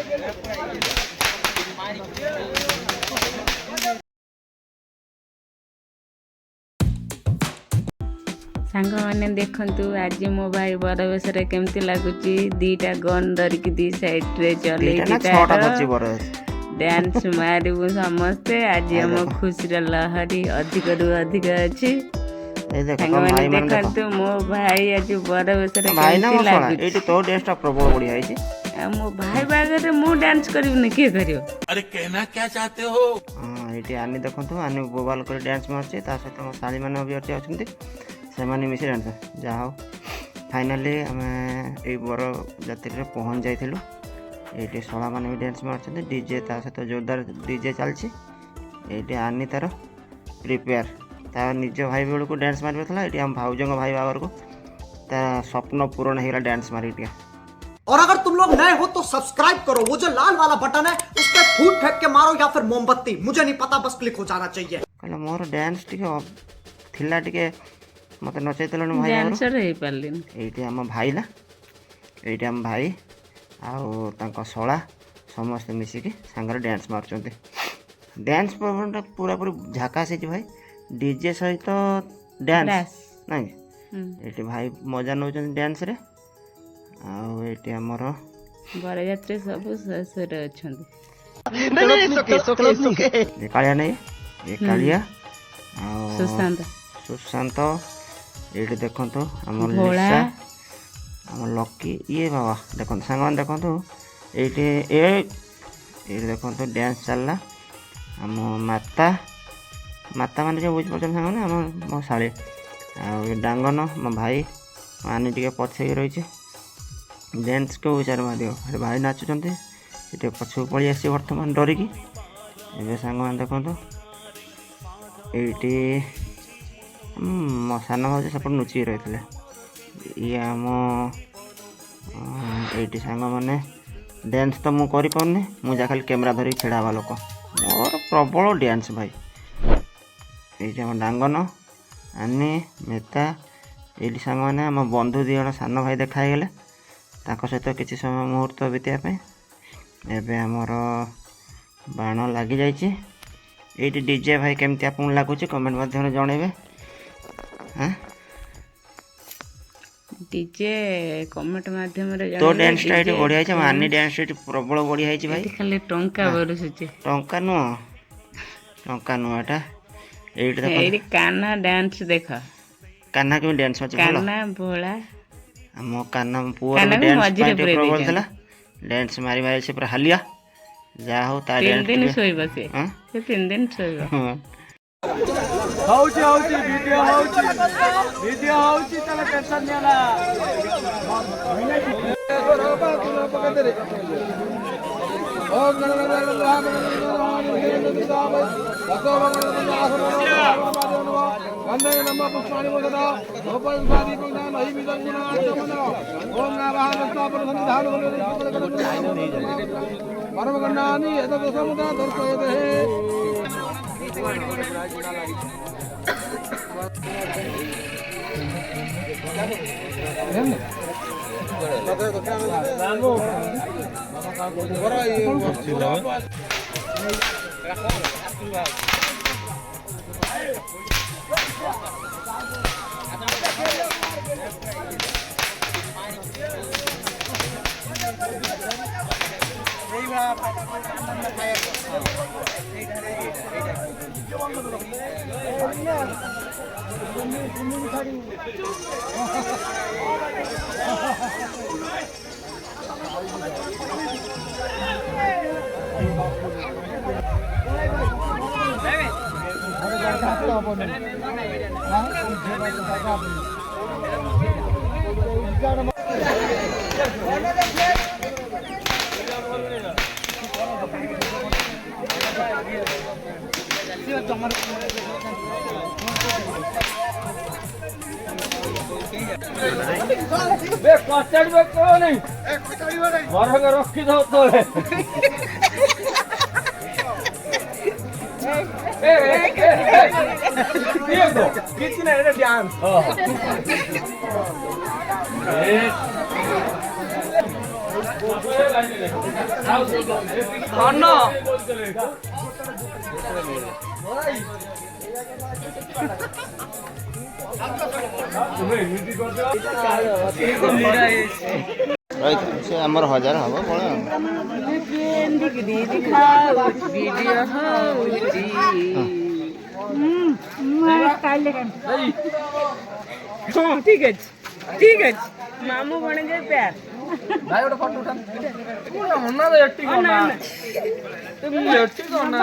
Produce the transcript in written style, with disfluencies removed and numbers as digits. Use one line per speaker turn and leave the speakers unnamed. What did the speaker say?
सांग मैंने देखु आज मो भाई बर बेस केमती लगुच दीटा गन धरिकी दी साइड रे चले डांस मारू समस्ते आज आम खुशी लहरी अधिक रु अधिक अच्छी मैंने देखु मो भाई आज बर बेस
तो ड्रेस प्रबल बढ़िया
मो भाई बागर मु डांस करी किए कर
अरे कहना क्या चाहते हो?
ये आनी देखु आनी बोबाल कर डांस मार्चे सहित मो शाली मैंने भी अच्छे से मिसी डांस जहा फाइनाली आम ये बर जाति पहुँच जाइलु ये शला मैंने भी डांस मार्च डीजे सहित जोरदार डीजे चलती आनी तार प्रिपेयर तार निज भाई बेलू को डांस मार ये आम भाउज भाई बाबर को तार स्वप्न पूरण होगा डांस मारिक।
और अगर तुम लोग नए हो तो सब्सक्राइब करो, वो जो लाल वाला बटन है उस पर फूट फेंक के मारो या फिर मोमबत्ती, मुझे नहीं पता, बस क्लिक हो जाना चाहिए।
कहला मोर डांस टिके मत नचैल भाई ये आम भाई ना ये आम भाई आउ शला समस्ते मिसिकी सांगर डांस मार्च डांस प्रोग्राम पूरा पूरी झाकास भाई डीजे सहित डांस ना ये भाई मजा नौ डांस रे आउे आमर
बरयात्री सब ससुर अच्छा
कालिया नहीं ये कालिया
सुशांत
सुशांत ये देखु आम लिसा आम लकी ये बाबा देखो सांग मैंने देखु ये देखो डांस चलला आम माता माता मैंने जो बुझीपार सांग मैंने आम मो शाड़ी डांगन मो भाई आनी टे पछे रही डांस को विचार मार अरे भाई नाचुंट ये पछक पलि आस बर्तमान डरिकी ए सांग मैंने देखो ये मो सान भाज सेपट नुचिक रही ये आम ये सांग मैंने डांस तो मुझे करनी मुझे खाली कैमेरा धरिक छेड़ा लोक मोर प्रबल डांस भाई ये आम डांगन आनी मेता ये सांग मैंने आम बंधु दी जन सान भाई देखाई गले सहित किसी समय मुहूर्त बीतवाई एवं आमर बाण लग जाइए डीजे भाई केमती आप लगुच कमेंट मध्यम जनइबे। हाँ
डीजे कमेंट माध्यम
तो डांस टा बढ़िया है मानी डांस प्रबल बढ़िया है भाई
खाली टंका बरसुचे
टंका नुह टंका नुह एटा
ये कान्हा डांस देख
कान्हा के डांस
कान्हा भोला
मो कान्हा पुआ प्रबल था डांस मारी मारी से पूरा हालिया जा हो
3 दिन सोइबा से 3 दिन सोइबा
हौची वीडियो हौची तला टेंशन नेला ओम वंदे नमः पुष्पाणि मोदना गोपालसादी पंगना नहीं मिलन गुना आचमना ओम नारायण स्थापर संधान परम गणानि यद समुदा दर्शयते कस्टर्ड बैग करो नहीं बरग रखी दो तो कितना है डांस
ସେ ଆମର 1000 ହବ କଣ
ठीक है ठीक है मामू बन गए प्यार
भाई ଗୋଟେ ଫଟୋ ଉଠା କୋଣ ମନା ରେ ଏଠି କୋନା ତୁମ ଏଠି କୋନା